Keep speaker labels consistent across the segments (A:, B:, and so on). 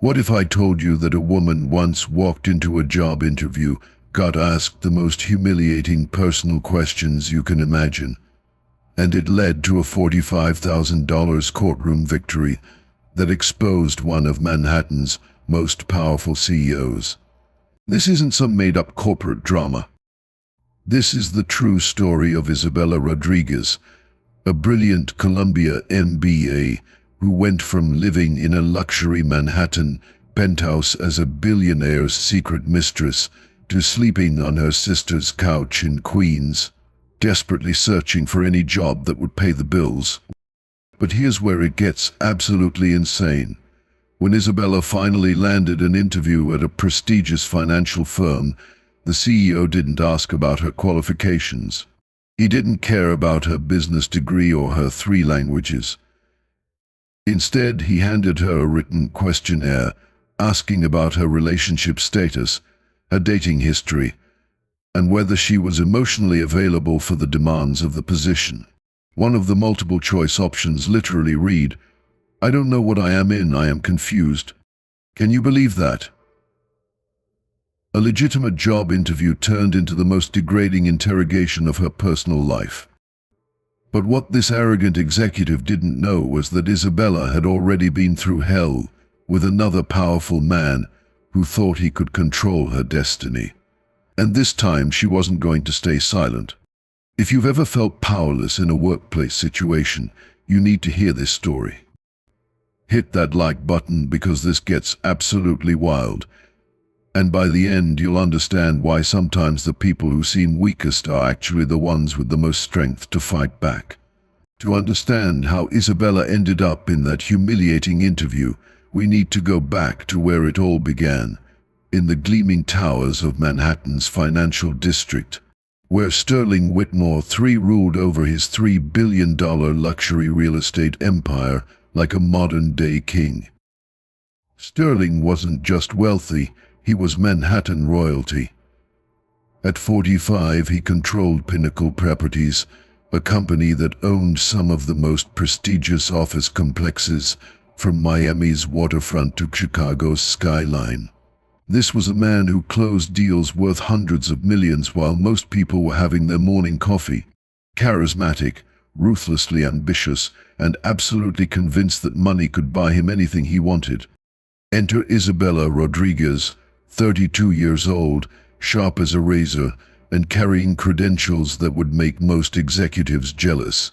A: What if I told you that a woman once walked into a job interview, got asked the most humiliating personal questions you can imagine, and it led to a $45,000 courtroom victory that exposed one of Manhattan's most powerful CEOs? This isn't some made-up corporate drama. This is the true story of Isabella Rodriguez, a brilliant Columbia MBA who went from living in a luxury Manhattan penthouse as a billionaire's secret mistress to sleeping on her sister's couch in Queens, desperately searching for any job that would pay the bills. But here's where it gets absolutely insane. When Isabella finally landed an interview at a prestigious financial firm, the CEO didn't ask about her qualifications. He didn't care about her business degree or her 3 languages. Instead, he handed her a written questionnaire asking about her relationship status, her dating history, and whether she was emotionally available for the demands of the position. One of the multiple choice options literally read, "I don't know what I am confused." Can you believe that? A legitimate job interview turned into the most degrading interrogation of her personal life. But what this arrogant executive didn't know was that Isabella had already been through hell with another powerful man who thought he could control her destiny. And this time she wasn't going to stay silent. If you've ever felt powerless in a workplace situation, you need to hear this story. Hit that like button because this gets absolutely wild. And by the end, you'll understand why sometimes the people who seem weakest are actually the ones with the most strength to fight back. To understand how Isabella ended up in that humiliating interview, we need to go back to where it all began, in the gleaming towers of Manhattan's financial district, where Sterling Whitmore III ruled over his $3 billion luxury real estate empire like a modern-day king. Sterling wasn't just wealthy, he was Manhattan royalty. At 45, he controlled Pinnacle Properties, a company that owned some of the most prestigious office complexes from Miami's waterfront to Chicago's skyline. This was a man who closed deals worth hundreds of millions while most people were having their morning coffee. Charismatic, ruthlessly ambitious, and absolutely convinced that money could buy him anything he wanted. Enter Isabella Rodriguez, 32 years old, sharp as a razor, and carrying credentials that would make most executives jealous.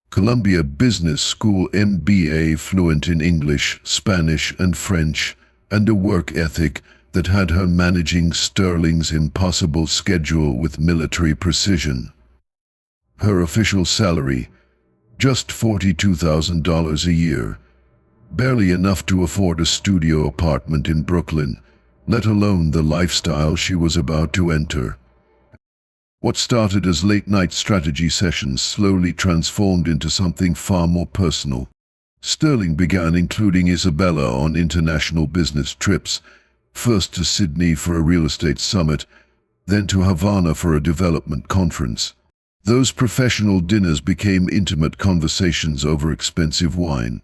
A: Columbia Business School MBA, fluent in English, Spanish, and French, and a work ethic that had her managing Sterling's impossible schedule with military precision. Her official salary, just $42,000 a year, barely enough to afford a studio apartment in Brooklyn, let alone the lifestyle she was about to enter. What started as late-night strategy sessions slowly transformed into something far more personal. Sterling began including Isabella on international business trips, first to Sydney for a real estate summit, then to Havana for a development conference. Those professional dinners became intimate conversations over expensive wine.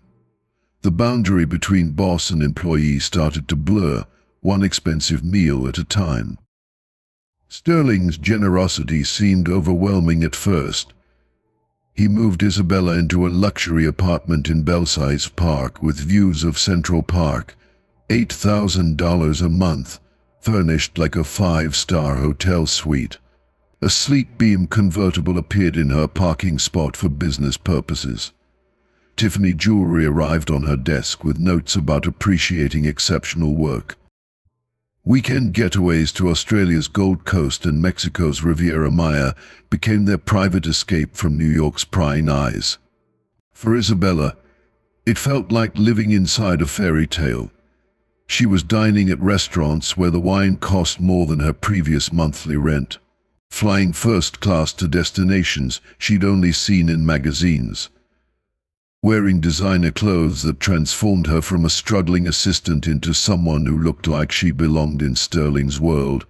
A: The boundary between boss and employee started to blur, one expensive meal at a time. Sterling's generosity seemed overwhelming at first. He moved Isabella into a luxury apartment in Belsize Park with views of Central Park, $8,000 a month, furnished like a 5-star hotel suite. A sleek beam convertible appeared in her parking spot for business purposes. Tiffany jewelry arrived on her desk with notes about appreciating exceptional work. Weekend getaways to Australia's Gold Coast and Mexico's Riviera Maya became their private escape from New York's prying eyes. For Isabella, it felt like living inside a fairy tale. She was dining at restaurants where the wine cost more than her previous monthly rent, flying first class to destinations she'd only seen in magazines, wearing designer clothes that transformed her from a struggling assistant into someone who looked like she belonged in Sterling's world.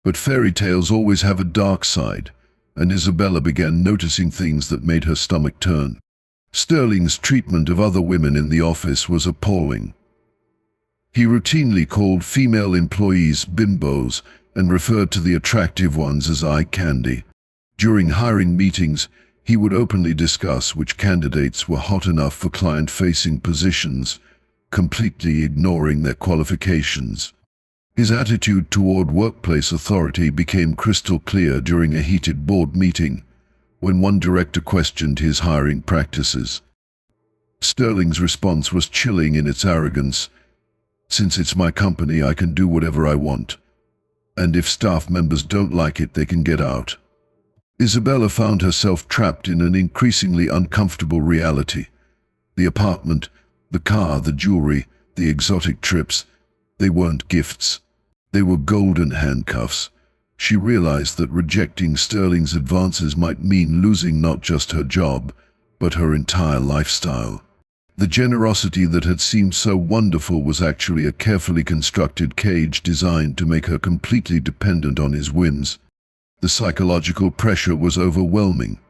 A: But fairy tales always have a dark side, and Isabella began noticing things that made her stomach turn. Sterling's treatment of other women in the office was appalling. He routinely called female employees bimbos and referred to the attractive ones as eye candy. During hiring meetings, he would openly discuss which candidates were hot enough for client-facing positions, completely ignoring their qualifications. His attitude toward workplace authority became crystal clear during a heated board meeting, when one director questioned his hiring practices. Sterling's response was chilling in its arrogance. "Since it's my company, I can do whatever I want. And if staff members don't like it, they can get out." Isabella found herself trapped in an increasingly uncomfortable reality. The apartment, the car, the jewelry, the exotic trips, they weren't gifts. They were golden handcuffs. She realized that rejecting Sterling's advances might mean losing not just her job, but her entire lifestyle. The generosity that had seemed so wonderful was actually a carefully constructed cage designed to make her completely dependent on his whims. The psychological pressure was overwhelming.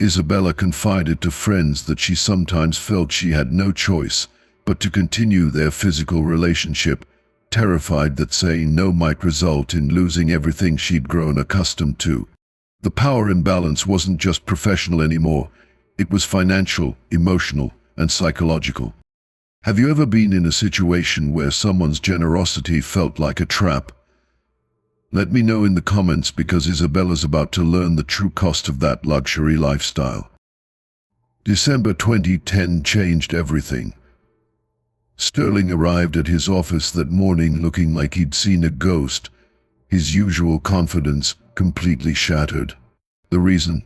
A: Isabella confided to friends that she sometimes felt she had no choice but to continue their physical relationship, terrified that saying no might result in losing everything she'd grown accustomed to. The power imbalance wasn't just professional anymore. It was financial, emotional, and psychological. Have you ever been in a situation where someone's generosity felt like a trap? Let me know in the comments, because Isabella's about to learn the true cost of that luxury lifestyle. December 2010 changed everything. Sterling arrived at his office that morning looking like he'd seen a ghost, his usual confidence completely shattered. The reason?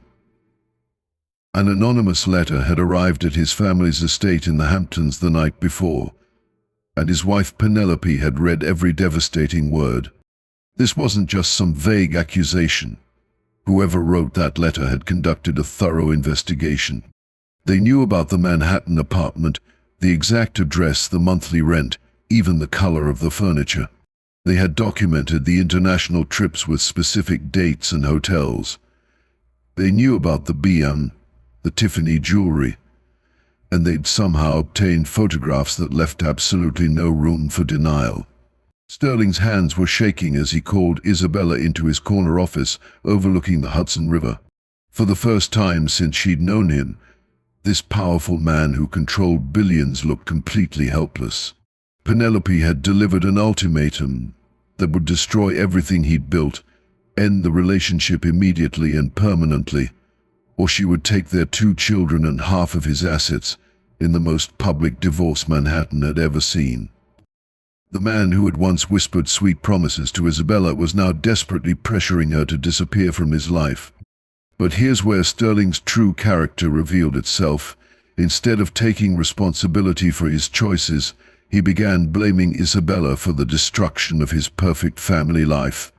A: An anonymous letter had arrived at his family's estate in the Hamptons the night before, and his wife Penelope had read every devastating word. This wasn't just some vague accusation. Whoever wrote that letter had conducted a thorough investigation. They knew about the Manhattan apartment, the exact address, the monthly rent, even the color of the furniture. They had documented the international trips with specific dates and hotels. They knew about the Tiffany jewelry, and they'd somehow obtained photographs that left absolutely no room for denial. Sterling's hands were shaking as he called Isabella into his corner office overlooking the Hudson River. For the first time since she'd known him, this powerful man who controlled billions looked completely helpless. Penelope had delivered an ultimatum that would destroy everything he'd built, end the relationship immediately and permanently, or she would take their 2 children and half of his assets in the most public divorce Manhattan had ever seen. The man who had once whispered sweet promises to Isabella was now desperately pressuring her to disappear from his life. But here's where Sterling's true character revealed itself. Instead of taking responsibility for his choices, he began blaming Isabella for the destruction of his perfect family life.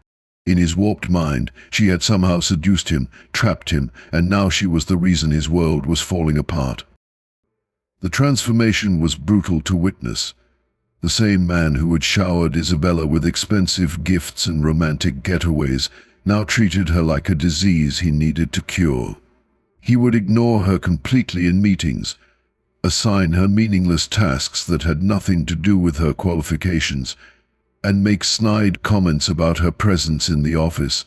A: In his warped mind, she had somehow seduced him, trapped him, and now she was the reason his world was falling apart. The transformation was brutal to witness. The same man who had showered Isabella with expensive gifts and romantic getaways now treated her like a disease he needed to cure. He would ignore her completely in meetings, assign her meaningless tasks that had nothing to do with her qualifications, and make snide comments about her presence in the office.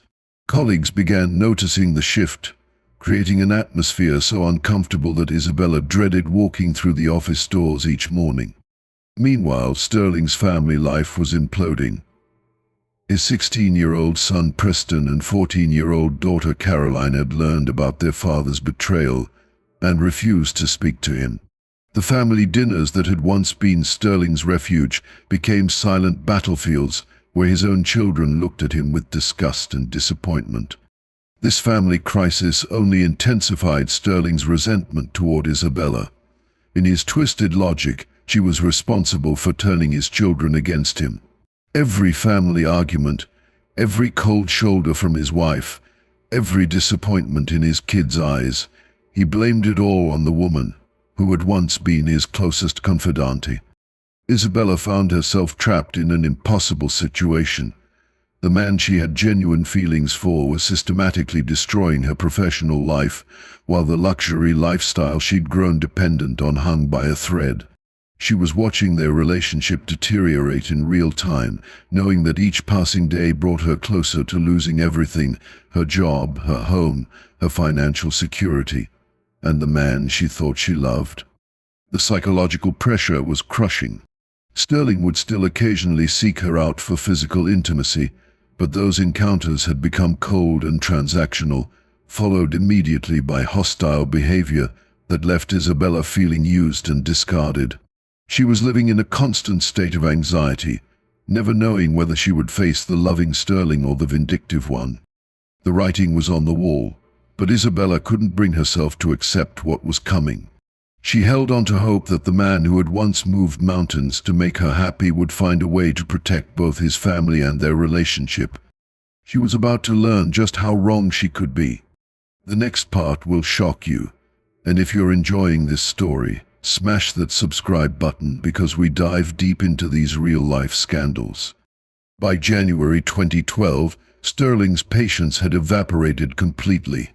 A: Colleagues began noticing the shift, creating an atmosphere so uncomfortable that Isabella dreaded walking through the office doors each morning. Meanwhile, Sterling's family life was imploding. His 16-year-old son Preston and 14-year-old daughter Caroline had learned about their father's betrayal and refused to speak to him. The family dinners that had once been Sterling's refuge became silent battlefields where his own children looked at him with disgust and disappointment. This family crisis only intensified Sterling's resentment toward Isabella. In his twisted logic, she was responsible for turning his children against him. Every family argument, every cold shoulder from his wife, every disappointment in his kids' eyes, he blamed it all on the woman who had once been his closest confidante. Isabella found herself trapped in an impossible situation. The man she had genuine feelings for was systematically destroying her professional life, while the luxury lifestyle she'd grown dependent on hung by a thread. She was watching their relationship deteriorate in real time, knowing that each passing day brought her closer to losing everything: her job, her home, her financial security, and the man she thought she loved. The psychological pressure was crushing. Sterling would still occasionally seek her out for physical intimacy, but those encounters had become cold and transactional, followed immediately by hostile behavior that left Isabella feeling used and discarded. She was living in a constant state of anxiety, never knowing whether she would face the loving Sterling or the vindictive one. The writing was on the wall, but Isabella couldn't bring herself to accept what was coming. She held on to hope that the man who had once moved mountains to make her happy would find a way to protect both his family and their relationship. She was about to learn just how wrong she could be. The next part will shock you, and if you're enjoying this story, smash that subscribe button because we dive deep into these real-life scandals. By January 2012, Sterling's patience had evaporated completely.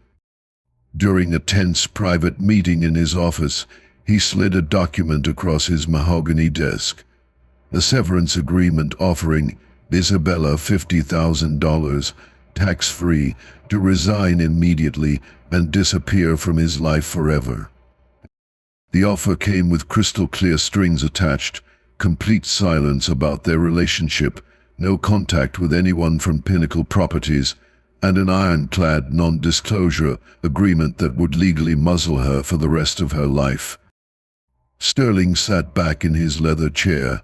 A: During a tense private meeting in his office, he slid a document across his mahogany desk. A severance agreement offering Isabella $50,000, tax-free, to resign immediately and disappear from his life forever. The offer came with crystal-clear strings attached, complete silence about their relationship, no contact with anyone from Pinnacle Properties, and an ironclad non-disclosure agreement that would legally muzzle her for the rest of her life. Sterling sat back in his leather chair,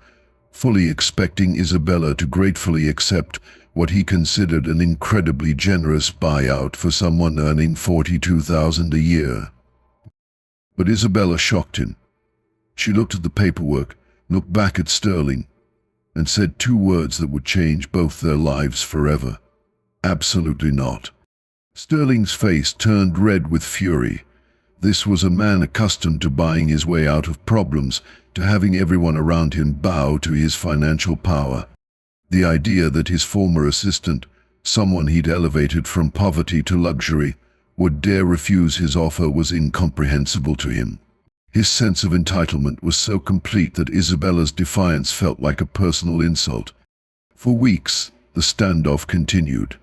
A: fully expecting Isabella to gratefully accept what he considered an incredibly generous buyout for someone earning $42,000 a year. But Isabella shocked him. She looked at the paperwork, looked back at Sterling, and said two words that would change both their lives forever. Absolutely not. Sterling's face turned red with fury. This was a man accustomed to buying his way out of problems, to having everyone around him bow to his financial power. The idea that his former assistant, someone he'd elevated from poverty to luxury, would dare refuse his offer was incomprehensible to him. His sense of entitlement was so complete that Isabella's defiance felt like a personal insult. For weeks, the standoff continued.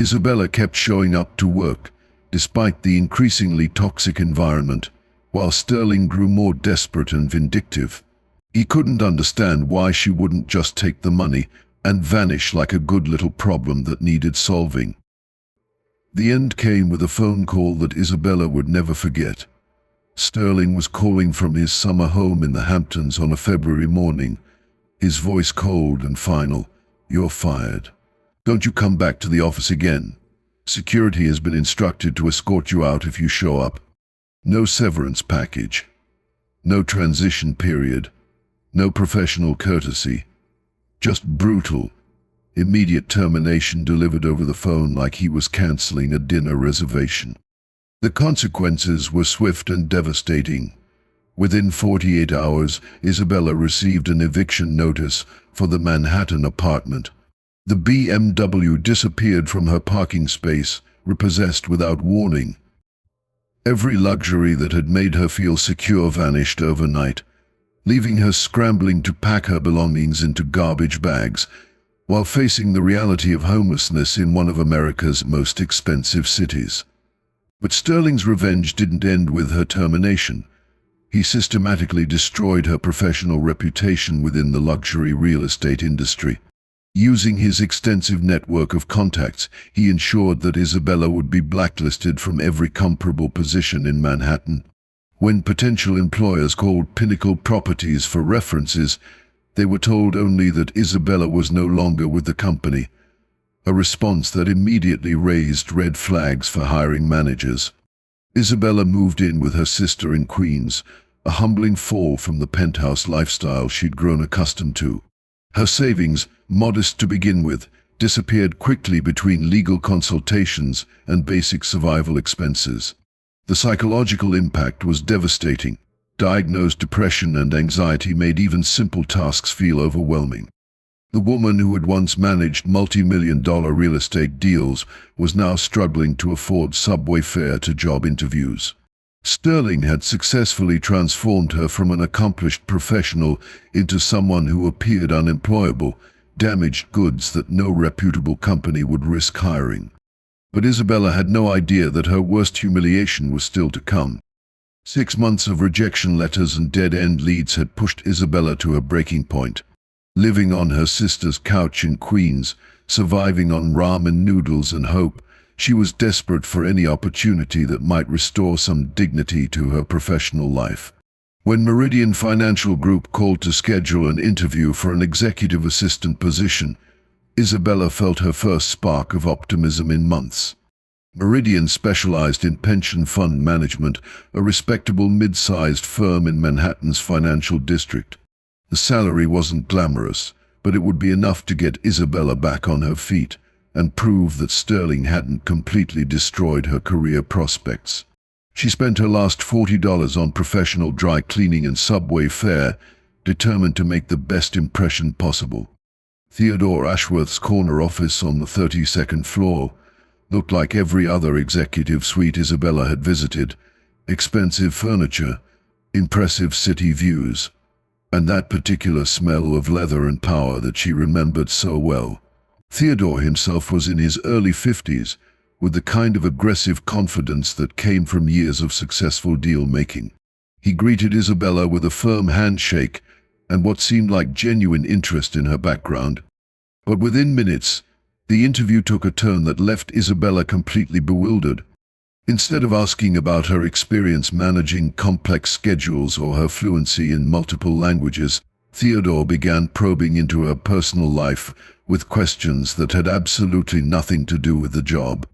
A: Isabella kept showing up to work, despite the increasingly toxic environment, while Sterling grew more desperate and vindictive. He couldn't understand why she wouldn't just take the money and vanish like a good little problem that needed solving. The end came with a phone call that Isabella would never forget. Sterling was calling from his summer home in the Hamptons on a February morning, his voice cold and final. "You're fired. Don't you come back to the office again. Security has been instructed to escort you out if you show up. No severance package. No transition period. No professional courtesy. Just brutal, immediate termination delivered over the phone like he was canceling a dinner reservation." The consequences were swift and devastating. Within 48 hours, Isabella received an eviction notice for the Manhattan apartment. The BMW disappeared from her parking space, repossessed without warning. Every luxury that had made her feel secure vanished overnight, leaving her scrambling to pack her belongings into garbage bags, while facing the reality of homelessness in one of America's most expensive cities. But Sterling's revenge didn't end with her termination. He systematically destroyed her professional reputation within the luxury real estate industry. Using his extensive network of contacts, he ensured that Isabella would be blacklisted from every comparable position in Manhattan. When potential employers called Pinnacle Properties for references, they were told only that Isabella was no longer with the company, a response that immediately raised red flags for hiring managers. Isabella moved in with her sister in Queens, a humbling fall from the penthouse lifestyle she'd grown accustomed to. Her savings, modest to begin with, disappeared quickly between legal consultations and basic survival expenses. The psychological impact was devastating. Diagnosed depression and anxiety made even simple tasks feel overwhelming. The woman who had once managed multi-million-dollar real estate deals was now struggling to afford subway fare to job interviews. Sterling had successfully transformed her from an accomplished professional into someone who appeared unemployable, damaged goods that no reputable company would risk hiring. But Isabella had no idea that her worst humiliation was still to come. 6 months of rejection letters and dead-end leads had pushed Isabella to her breaking point. Living on her sister's couch in Queens, surviving on ramen noodles and hope, she was desperate for any opportunity that might restore some dignity to her professional life. When Meridian Financial Group called to schedule an interview for an executive assistant position, Isabella felt her first spark of optimism in months. Meridian specialized in pension fund management, a respectable mid-sized firm in Manhattan's financial district. The salary wasn't glamorous, but it would be enough to get Isabella back on her feet and prove that Sterling hadn't completely destroyed her career prospects. She spent her last $40 on professional dry cleaning and subway fare, determined to make the best impression possible. Theodore Ashworth's corner office on the 32nd floor looked like every other executive suite Isabella had visited. Expensive furniture, impressive city views, and that particular smell of leather and power that she remembered so well. Theodore himself was in his early 50s, with the kind of aggressive confidence that came from years of successful deal-making. He greeted Isabella with a firm handshake and what seemed like genuine interest in her background. But within minutes, the interview took a turn that left Isabella completely bewildered. Instead of asking about her experience managing complex schedules or her fluency in multiple languages, Theodore began probing into her personal life with questions that had absolutely nothing to do with the job.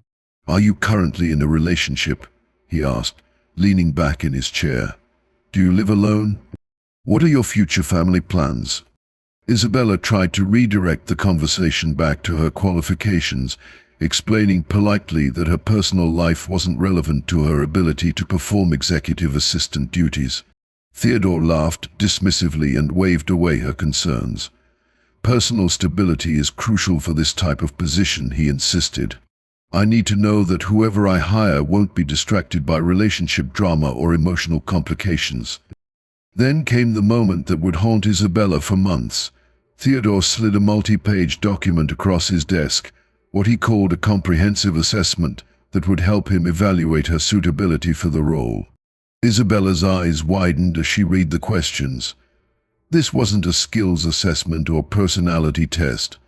A: "Are you currently in a relationship?" he asked, leaning back in his chair. "Do you live alone? What are your future family plans?" Isabella tried to redirect the conversation back to her qualifications, explaining politely that her personal life wasn't relevant to her ability to perform executive assistant duties. Theodore laughed dismissively and waved away her concerns. "Personal stability is crucial for this type of position," he insisted. "I need to know that whoever I hire won't be distracted by relationship drama or emotional complications." Then came the moment that would haunt Isabella for months. Theodore slid a multi-page document across his desk, what he called a comprehensive assessment that would help him evaluate her suitability for the role. Isabella's eyes widened as she read the questions. This wasn't a skills assessment or personality test.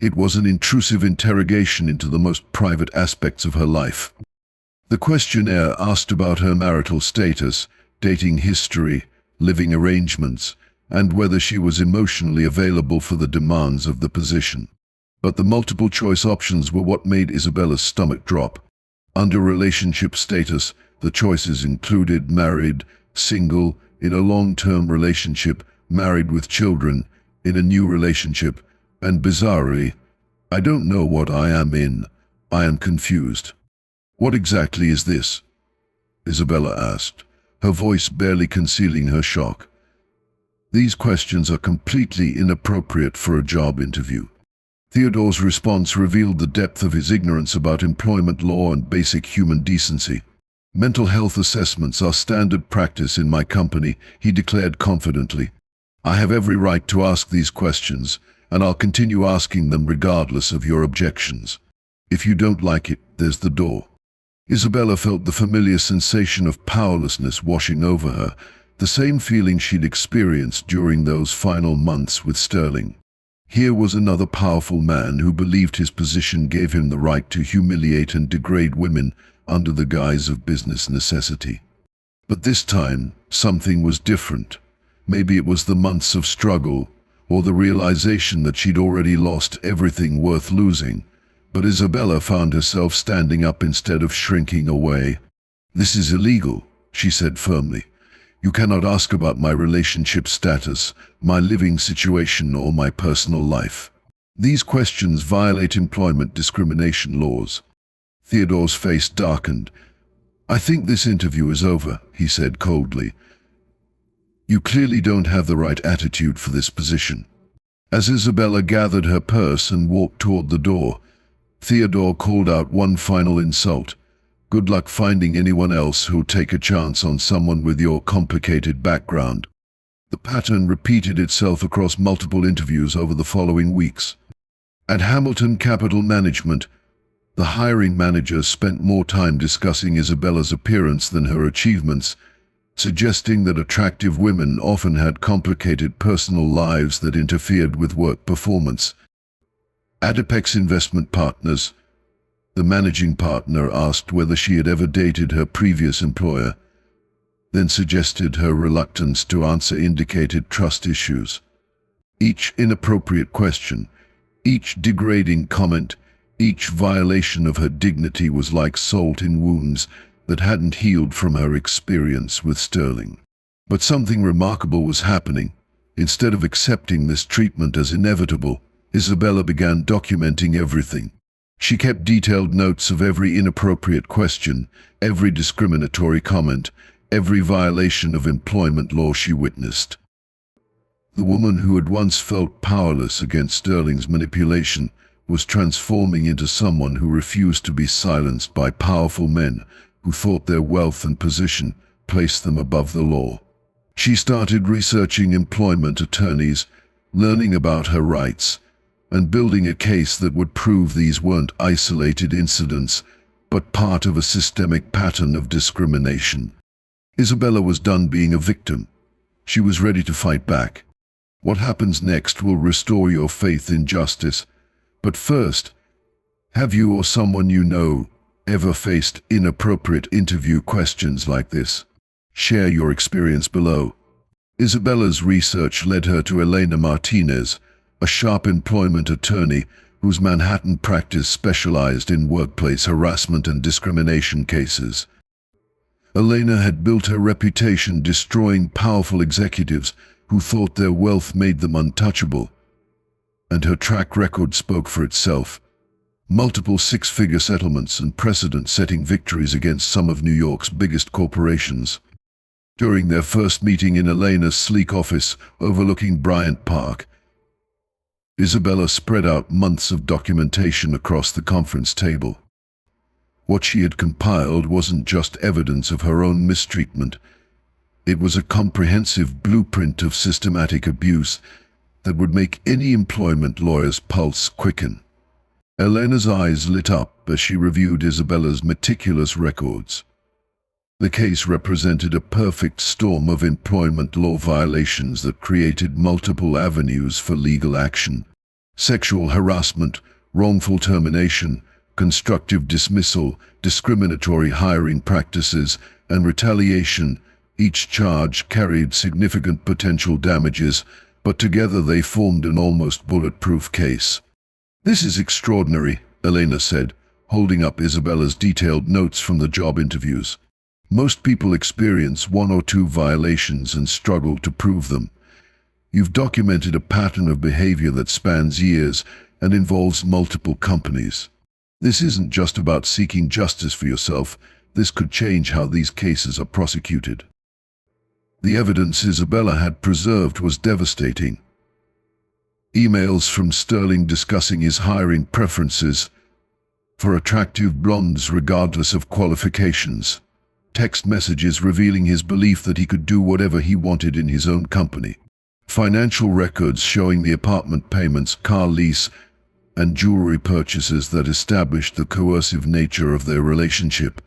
A: It was an intrusive interrogation into the most private aspects of her life. The questionnaire asked about her marital status, dating history, living arrangements, and whether she was emotionally available for the demands of the position. But the multiple-choice options were what made Isabella's stomach drop. Under relationship status, the choices included married, single, in a long-term relationship, married with children, in a new relationship, and bizarrely, "I don't know what I am in. I am confused." "What exactly is this?" Isabella asked, her voice barely concealing her shock. "These questions are completely inappropriate for a job interview." Theodore's response revealed the depth of his ignorance about employment law and basic human decency. "Mental health assessments are standard practice in my company," he declared confidently. "I have every right to ask these questions, and I'll continue asking them regardless of your objections. If you don't like it, there's the door." Isabella felt the familiar sensation of powerlessness washing over her, the same feeling she'd experienced during those final months with Sterling. Here was another powerful man who believed his position gave him the right to humiliate and degrade women under the guise of business necessity. But this time, something was different. Maybe it was the months of struggle, or the realization that she'd already lost everything worth losing. But Isabella found herself standing up instead of shrinking away. "This is illegal," she said firmly. "You cannot ask about my relationship status, my living situation, or my personal life. These questions violate employment discrimination laws." Theodore's face darkened. "I think this interview is over," he said coldly. "You clearly don't have the right attitude for this position." As Isabella gathered her purse and walked toward the door, Theodore called out one final insult. Good luck finding anyone else who'll take a chance on someone with your complicated background." The pattern repeated itself across multiple interviews over the following weeks. At Hamilton Capital Management, the hiring manager spent more time discussing Isabella's appearance than her achievements, suggesting that attractive women often had complicated personal lives that interfered with work performance. At Apex Investment Partners, the managing partner asked whether she had ever dated her previous employer, then suggested her reluctance to answer indicated trust issues. Each inappropriate question, each degrading comment, each violation of her dignity was like salt in wounds that hadn't healed from her experience with Sterling. But something remarkable was happening. Instead of accepting this treatment as inevitable, Isabella began documenting everything. She kept detailed notes of every inappropriate question, every discriminatory comment, every violation of employment law she witnessed. The woman who had once felt powerless against Sterling's manipulation was transforming into someone who refused to be silenced by powerful men who thought their wealth and position placed them above the law. She started researching employment attorneys, learning about her rights, and building a case that would prove these weren't isolated incidents, but part of a systemic pattern of discrimination. Isabella was done being a victim. She was ready to fight back. What happens next will restore your faith in justice. But first, have you or someone you know ever faced inappropriate interview questions like this? Share your experience below. Isabella's research led her to Elena Martinez, a sharp employment attorney whose Manhattan practice specialized in workplace harassment and discrimination cases. Elena had built her reputation destroying powerful executives who thought their wealth made them untouchable, and her track record spoke for itself. Multiple six-figure settlements and precedent-setting victories against some of New York's biggest corporations. During their first meeting in Elena's sleek office overlooking Bryant Park, Isabella spread out months of documentation across the conference table. What she had compiled wasn't just evidence of her own mistreatment. It was a comprehensive blueprint of systematic abuse that would make any employment lawyer's pulse quicken. Elena's eyes lit up as she reviewed Isabella's meticulous records. The case represented a perfect storm of employment law violations that created multiple avenues for legal action. Sexual harassment, wrongful termination, constructive dismissal, discriminatory hiring practices, and retaliation. Each charge carried significant potential damages, but together they formed an almost bulletproof case. "This is extraordinary," Elena said, holding up Isabella's detailed notes from the job interviews. "Most people experience one or two violations and struggle to prove them. You've documented a pattern of behavior that spans years and involves multiple companies. This isn't just about seeking justice for yourself. This could change how these cases are prosecuted." The evidence Isabella had preserved was devastating. Emails from Sterling discussing his hiring preferences for attractive blondes regardless of qualifications. Text messages revealing his belief that he could do whatever he wanted in his own company. Financial records showing the apartment payments, car lease, and jewelry purchases that established the coercive nature of their relationship.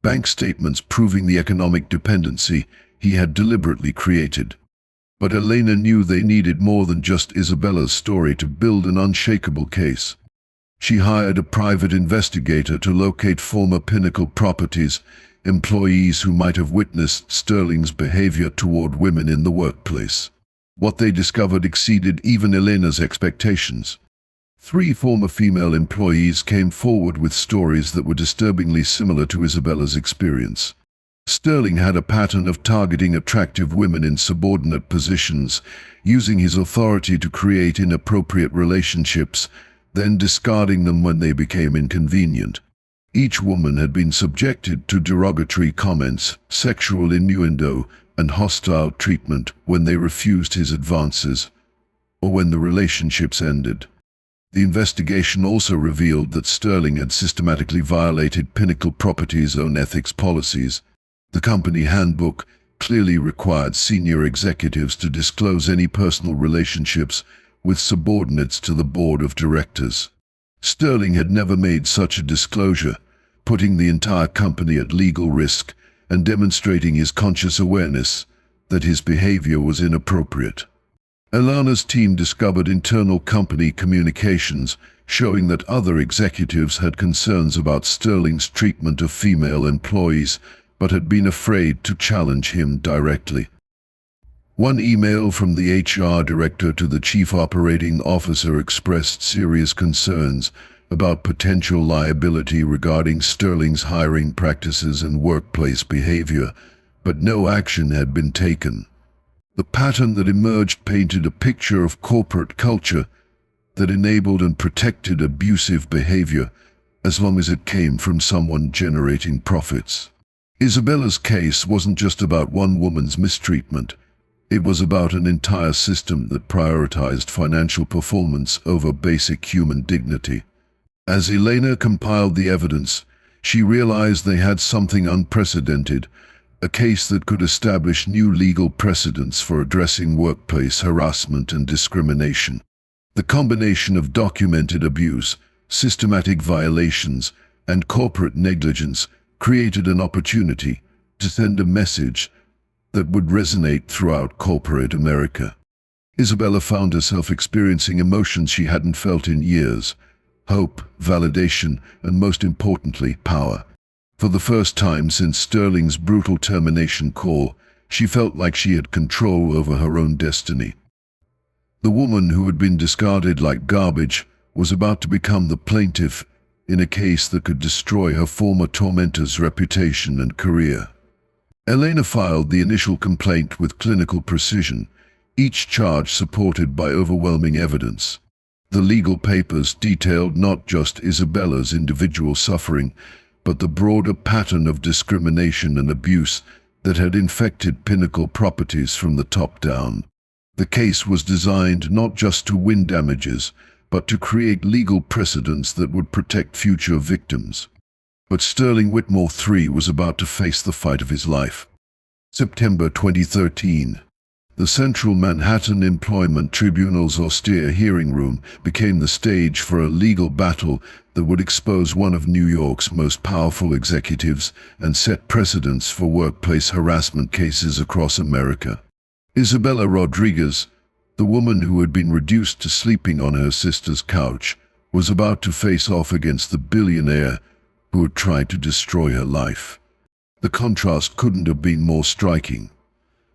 A: Bank statements proving the economic dependency he had deliberately created. But Elena knew they needed more than just Isabella's story to build an unshakable case. She hired a private investigator to locate former Pinnacle Properties employees who might have witnessed Sterling's behavior toward women in the workplace. What they discovered exceeded even Elena's expectations. 3 former female employees came forward with stories that were disturbingly similar to Isabella's experience. Sterling had a pattern of targeting attractive women in subordinate positions, using his authority to create inappropriate relationships, then discarding them when they became inconvenient. Each woman had been subjected to derogatory comments, sexual innuendo, and hostile treatment when they refused his advances, or when the relationships ended. The investigation also revealed that Sterling had systematically violated Pinnacle Properties' own ethics policies. The company handbook clearly required senior executives to disclose any personal relationships with subordinates to the board of directors. Sterling had never made such a disclosure, putting the entire company at legal risk and demonstrating his conscious awareness that his behavior was inappropriate. Alana's team discovered internal company communications showing that other executives had concerns about Sterling's treatment of female employees, but had been afraid to challenge him directly. One email from the HR director to the chief operating officer expressed serious concerns about potential liability regarding Sterling's hiring practices and workplace behavior, but no action had been taken. The pattern that emerged painted a picture of corporate culture that enabled and protected abusive behavior as long as it came from someone generating profits. Isabella's case wasn't just about one woman's mistreatment. It was about an entire system that prioritized financial performance over basic human dignity. As Elena compiled the evidence, she realized they had something unprecedented, a case that could establish new legal precedents for addressing workplace harassment and discrimination. The combination of documented abuse, systematic violations, and corporate negligence created an opportunity to send a message that would resonate throughout corporate America. Isabella found herself experiencing emotions she hadn't felt in years: hope, validation, and most importantly, power. For the first time since Sterling's brutal termination call, she felt like she had control over her own destiny. The woman who had been discarded like garbage was about to become the plaintiff in a case that could destroy her former tormentor's reputation and career. Elena filed the initial complaint with clinical precision, each charge supported by overwhelming evidence. The legal papers detailed not just Isabella's individual suffering, but the broader pattern of discrimination and abuse that had infected Pinnacle Properties from the top down. The case was designed not just to win damages, but to create legal precedents that would protect future victims. But Sterling Whitmore III was about to face the fight of his life. September 2013. The Central Manhattan Employment Tribunal's austere hearing room became the stage for a legal battle that would expose one of New York's most powerful executives and set precedents for workplace harassment cases across America. Isabella Rodriguez, the woman who had been reduced to sleeping on her sister's couch, was about to face off against the billionaire who had tried to destroy her life. The contrast couldn't have been more striking.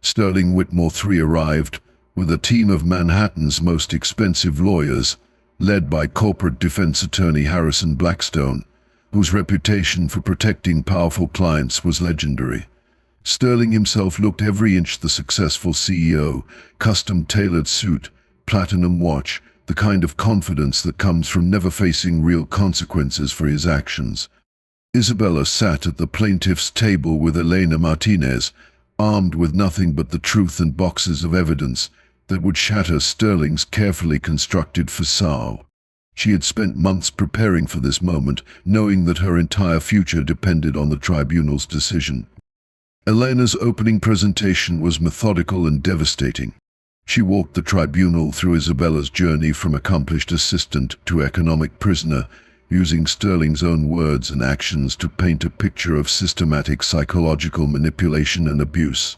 A: Sterling Whitmore III arrived with a team of Manhattan's most expensive lawyers, led by corporate defense attorney Harrison Blackstone, whose reputation for protecting powerful clients was legendary. Sterling himself looked every inch the successful CEO, custom-tailored suit, platinum watch, the kind of confidence that comes from never facing real consequences for his actions. Isabella sat at the plaintiff's table with Elena Martinez, armed with nothing but the truth and boxes of evidence that would shatter Sterling's carefully constructed facade. She had spent months preparing for this moment, knowing that her entire future depended on the tribunal's decision. Elena's opening presentation was methodical and devastating. She walked the tribunal through Isabella's journey from accomplished assistant to economic prisoner, using Sterling's own words and actions to paint a picture of systematic psychological manipulation and abuse.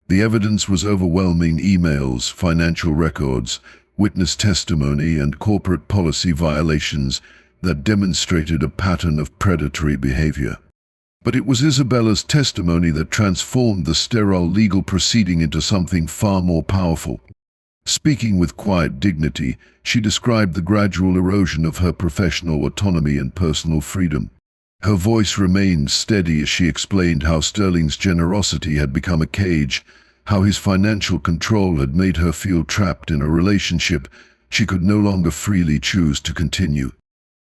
A: The evidence was overwhelming: emails, financial records, witness testimony, and corporate policy violations that demonstrated a pattern of predatory behavior. But it was Isabella's testimony that transformed the sterile legal proceeding into something far more powerful. Speaking with quiet dignity, she described the gradual erosion of her professional autonomy and personal freedom. Her voice remained steady as she explained how Sterling's generosity had become a cage, how his financial control had made her feel trapped in a relationship she could no longer freely choose to continue.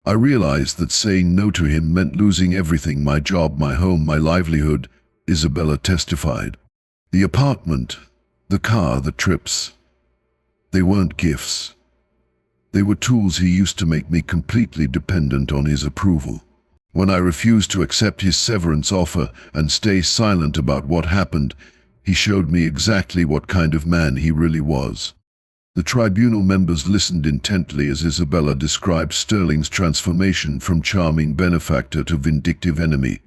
A: "I realized that saying no to him meant losing everything: my job, my home, my livelihood," Isabella testified. "The apartment, the car, the trips. They weren't gifts. They were tools he used to make me completely dependent on his approval. When I refused to accept his severance offer and stay silent about what happened, he showed me exactly what kind of man he really was. The tribunal members listened intently as Isabella described Sterling's transformation from charming benefactor to vindictive enemy.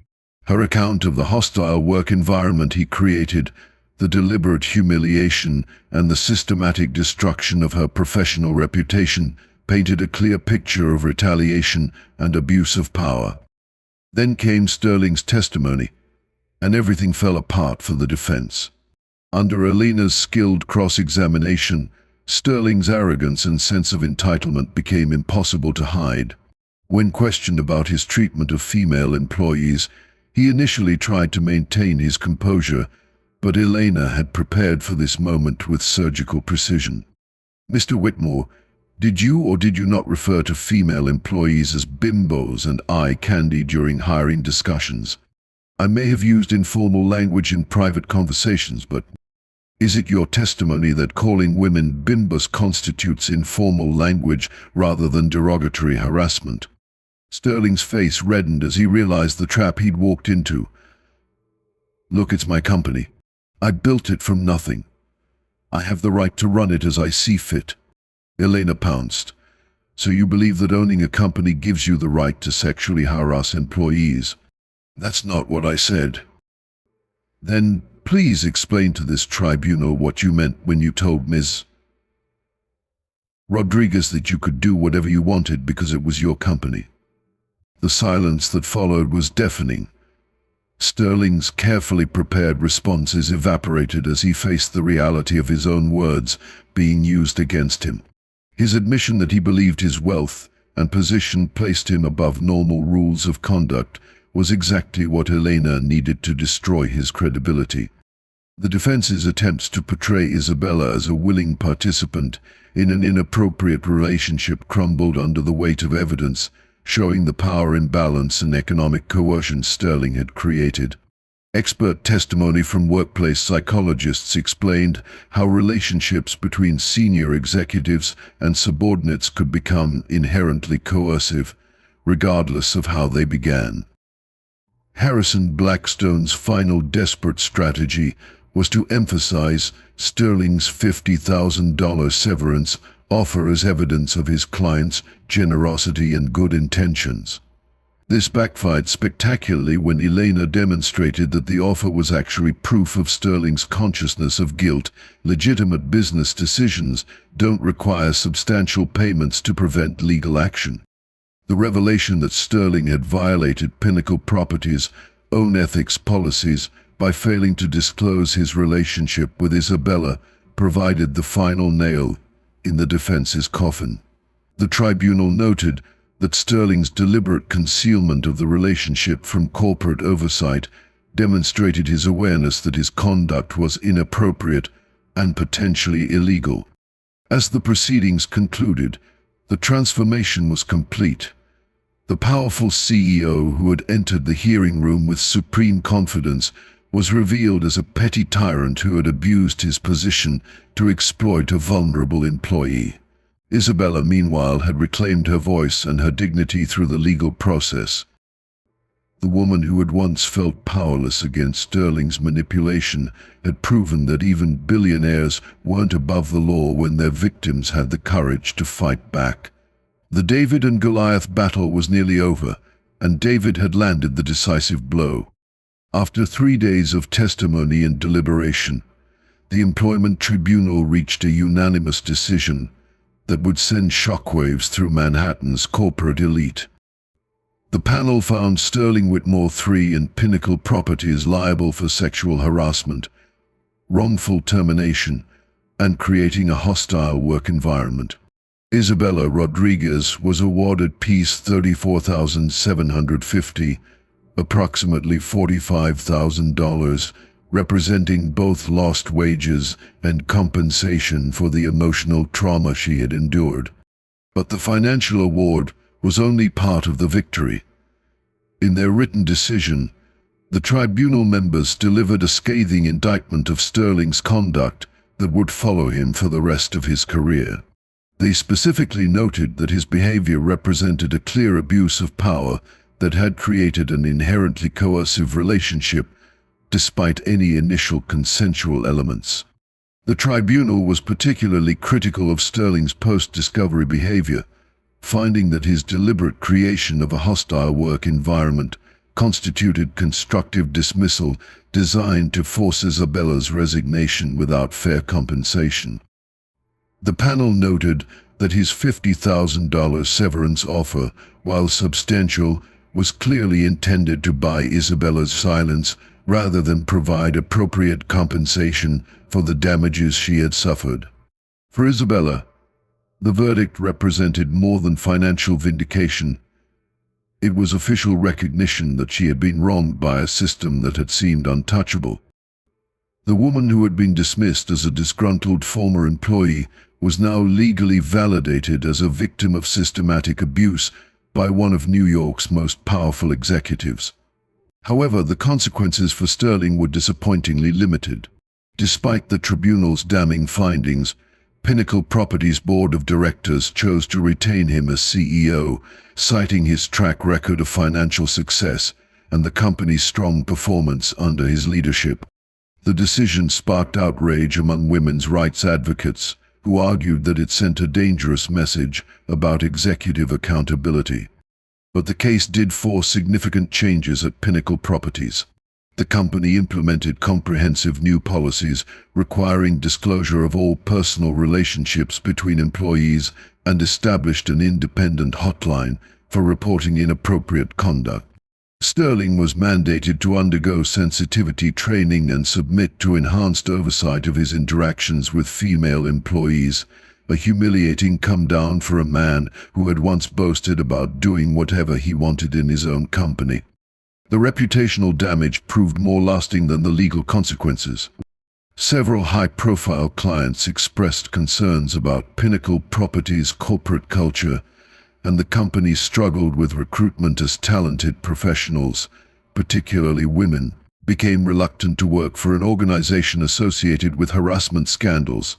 A: Her account of the hostile work environment he created, the deliberate humiliation, and the systematic destruction of her professional reputation painted a clear picture of retaliation and abuse of power. Then came Sterling's testimony, and everything fell apart for the defense. Under Elena's skilled cross-examination, Sterling's arrogance and sense of entitlement became impossible to hide. When questioned about his treatment of female employees, he initially tried to maintain his composure, but Elena had prepared for this moment with surgical precision. "Mr. Whitmore, did you or did you not refer to female employees as bimbos and eye candy during hiring discussions? I may have used informal language in private conversations, but is it your testimony that calling women bimbos constitutes informal language rather than derogatory harassment?" Sterling's face reddened as he realized the trap he'd walked into. "Look, it's my company. I built it from nothing. I have the right to run it as I see fit." Elena pounced. "So you believe that owning a company gives you the right to sexually harass employees?" "That's not what I said." "Then please explain to this tribunal what you meant when you told Ms. Rodriguez that you could do whatever you wanted because it was your company." The silence that followed was deafening. Sterling's carefully prepared responses evaporated as he faced the reality of his own words being used against him. His admission that he believed his wealth and position placed him above normal rules of conduct was exactly what Elena needed to destroy his credibility. The defense's attempts to portray Isabella as a willing participant in an inappropriate relationship crumbled under the weight of evidence, showing the power imbalance and economic coercion Sterling had created. Expert testimony from workplace psychologists explained how relationships between senior executives and subordinates could become inherently coercive, regardless of how they began. Harrison Blackstone's final desperate strategy was to emphasize Sterling's $50,000 severance offer as evidence of his client's generosity and good intentions. This backfired spectacularly when Elena demonstrated that the offer was actually proof of Sterling's consciousness of guilt. Legitimate business decisions don't require substantial payments to prevent legal action. The revelation that Sterling had violated Pinnacle Properties' own ethics policies by failing to disclose his relationship with Isabella provided the final nail in the defense's coffin. The tribunal noted that Sterling's deliberate concealment of the relationship from corporate oversight demonstrated his awareness that his conduct was inappropriate and potentially illegal. As the proceedings concluded, the transformation was complete. The powerful CEO who had entered the hearing room with supreme confidence was revealed as a petty tyrant who had abused his position to exploit a vulnerable employee. Isabella, meanwhile, had reclaimed her voice and her dignity through the legal process. The woman who had once felt powerless against Sterling's manipulation had proven that even billionaires weren't above the law when their victims had the courage to fight back. The David and Goliath battle was nearly over, and David had landed the decisive blow. After 3 days of testimony and deliberation, the employment tribunal reached a unanimous decision that would send shockwaves through Manhattan's corporate elite. The panel found Sterling Whitmore III and Pinnacle Properties liable for sexual harassment, wrongful termination, and creating a hostile work environment. Isabella Rodriguez was awarded Ps. $34,750, approximately $45,000, representing both lost wages and compensation for the emotional trauma she had endured. But the financial award was only part of the victory. In their written decision, the tribunal members delivered a scathing indictment of Sterling's conduct that would follow him for the rest of his career. They specifically noted that his behavior represented a clear abuse of power that had created an inherently coercive relationship, despite any initial consensual elements. The tribunal was particularly critical of Sterling's post-discovery behavior, finding that his deliberate creation of a hostile work environment constituted constructive dismissal designed to force Isabella's resignation without fair compensation. The panel noted that his $50,000 severance offer, while substantial, was clearly intended to buy Isabella's silence rather than provide appropriate compensation for the damages she had suffered. For Isabella, the verdict represented more than financial vindication. It was official recognition that she had been wronged by a system that had seemed untouchable. The woman who had been dismissed as a disgruntled former employee was now legally validated as a victim of systematic abuse by one of New York's most powerful executives. However, the consequences for Sterling were disappointingly limited. Despite the tribunal's damning findings, Pinnacle Properties' board of directors chose to retain him as CEO, citing his track record of financial success and the company's strong performance under his leadership. The decision sparked outrage among women's rights advocates, who argued that it sent a dangerous message about executive accountability. But the case did force significant changes at Pinnacle Properties. The company implemented comprehensive new policies requiring disclosure of all personal relationships between employees and established an independent hotline for reporting inappropriate conduct. Sterling was mandated to undergo sensitivity training and submit to enhanced oversight of his interactions with female employees, a humiliating come-down for a man who had once boasted about doing whatever he wanted in his own company. The reputational damage proved more lasting than the legal consequences. Several high-profile clients expressed concerns about Pinnacle Properties' corporate culture, and the company struggled with recruitment as talented professionals, particularly women, became reluctant to work for an organization associated with harassment scandals.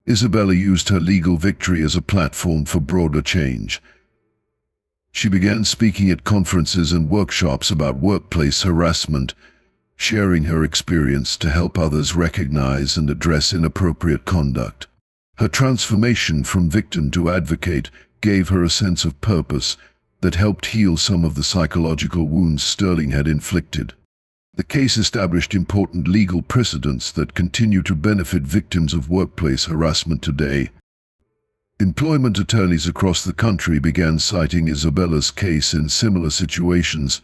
A: Isabella used her legal victory as a platform for broader change. She began speaking at conferences and workshops about workplace harassment, sharing her experience to help others recognize and address inappropriate conduct. Her transformation from victim to advocate gave her a sense of purpose that helped heal some of the psychological wounds Sterling had inflicted. The case established important legal precedents that continue to benefit victims of workplace harassment today. Employment attorneys across the country began citing Isabella's case in similar situations,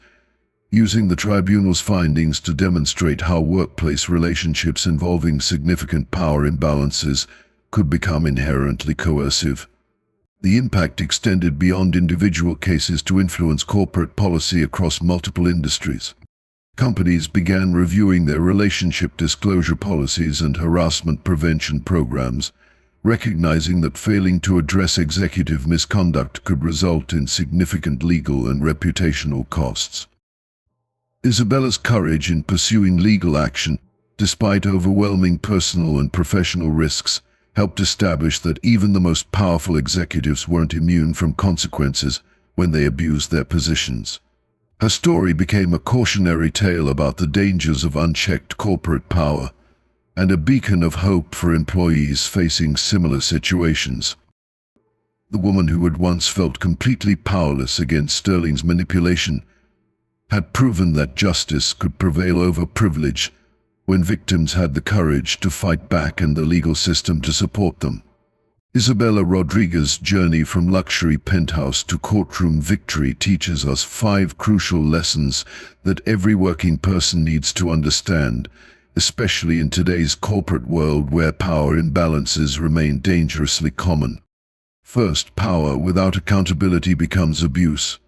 A: using the tribunal's findings to demonstrate how workplace relationships involving significant power imbalances could become inherently coercive. The impact extended beyond individual cases to influence corporate policy across multiple industries. Companies began reviewing their relationship disclosure policies and harassment prevention programs, recognizing that failing to address executive misconduct could result in significant legal and reputational costs. Isabella's courage in pursuing legal action, despite overwhelming personal and professional risks, helped establish that even the most powerful executives weren't immune from consequences when they abused their positions. Her story became a cautionary tale about the dangers of unchecked corporate power, and a beacon of hope for employees facing similar situations. The woman who had once felt completely powerless against Sterling's manipulation had proven that justice could prevail over privilege when victims had the courage to fight back and the legal system to support them. Isabella Rodriguez's journey from luxury penthouse to courtroom victory teaches us 5 crucial lessons that every working person needs to understand, especially in today's corporate world where power imbalances remain dangerously common. First, power without accountability becomes abuse.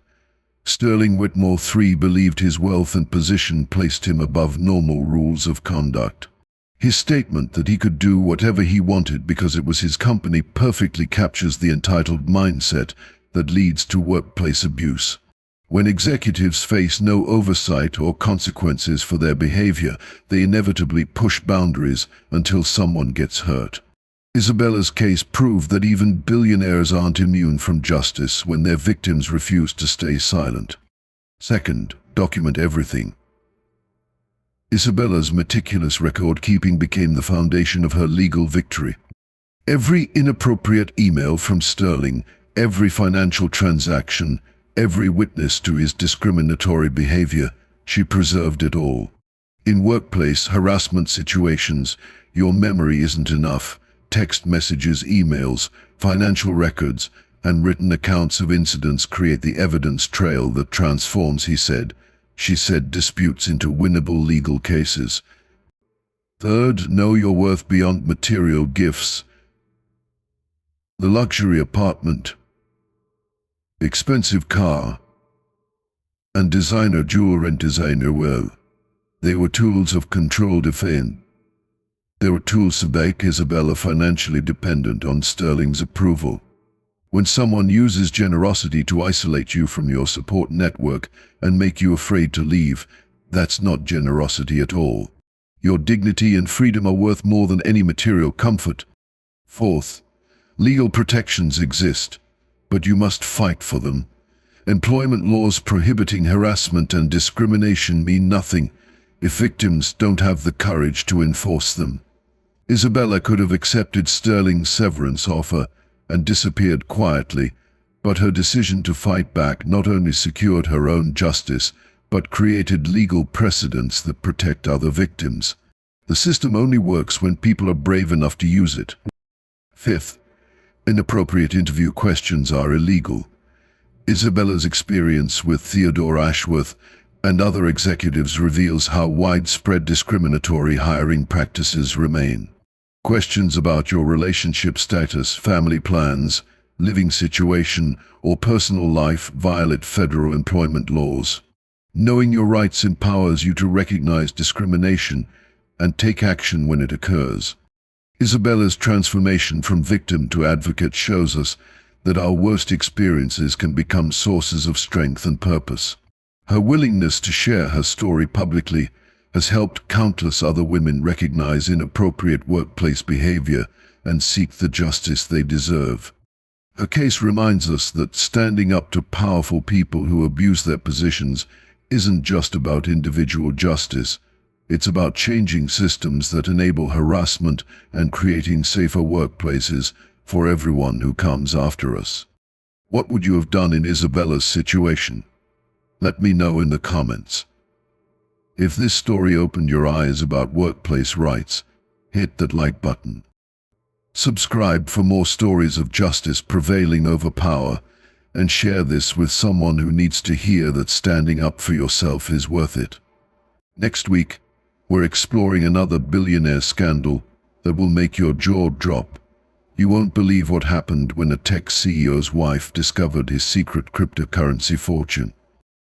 A: Sterling Whitmore III believed his wealth and position placed him above normal rules of conduct. His statement that he could do whatever he wanted because it was his company perfectly captures the entitled mindset that leads to workplace abuse. When executives face no oversight or consequences for their behavior, they inevitably push boundaries until someone gets hurt. Isabella's case proved that even billionaires aren't immune from justice when their victims refuse to stay silent. Second, document everything. Isabella's meticulous record-keeping became the foundation of her legal victory. Every inappropriate email from Sterling, every financial transaction, every witness to his discriminatory behavior, she preserved it all. In workplace harassment situations, your memory isn't enough. Text messages, emails, financial records, and written accounts of incidents create the evidence trail that transforms, he said, she said, disputes into winnable legal cases. Third, know your worth beyond material gifts. The luxury apartment, expensive car, and designer jewelry and designer wear. They were tools of control defend. They were tools to make Isabella financially dependent on Sterling's approval. When someone uses generosity to isolate you from your support network and make you afraid to leave, that's not generosity at all. Your dignity and freedom are worth more than any material comfort. Fourth, legal protections exist, but you must fight for them. Employment laws prohibiting harassment and discrimination mean nothing if victims don't have the courage to enforce them. Isabella could have accepted Sterling's severance offer and disappeared quietly, but her decision to fight back not only secured her own justice, but created legal precedents that protect other victims. The system only works when people are brave enough to use it. Fifth, inappropriate interview questions are illegal. Isabella's experience with Theodore Ashworth and other executives reveals how widespread discriminatory hiring practices remain. Questions about your relationship status, family plans, living situation, or personal life violate federal employment laws. Knowing your rights empowers you to recognize discrimination and take action when it occurs. Isabella's transformation from victim to advocate shows us that our worst experiences can become sources of strength and purpose. Her willingness to share her story publicly has helped countless other women recognize inappropriate workplace behavior and seek the justice they deserve. Her case reminds us that standing up to powerful people who abuse their positions isn't just about individual justice. It's about changing systems that enable harassment and creating safer workplaces for everyone who comes after us. What would you have done in Isabella's situation? Let me know in the comments. If this story opened your eyes about workplace rights, hit that like button. Subscribe for more stories of justice prevailing over power, and share this with someone who needs to hear that standing up for yourself is worth it. Next week, we're exploring another billionaire scandal that will make your jaw drop. You won't believe what happened when a tech CEO's wife discovered his secret cryptocurrency fortune.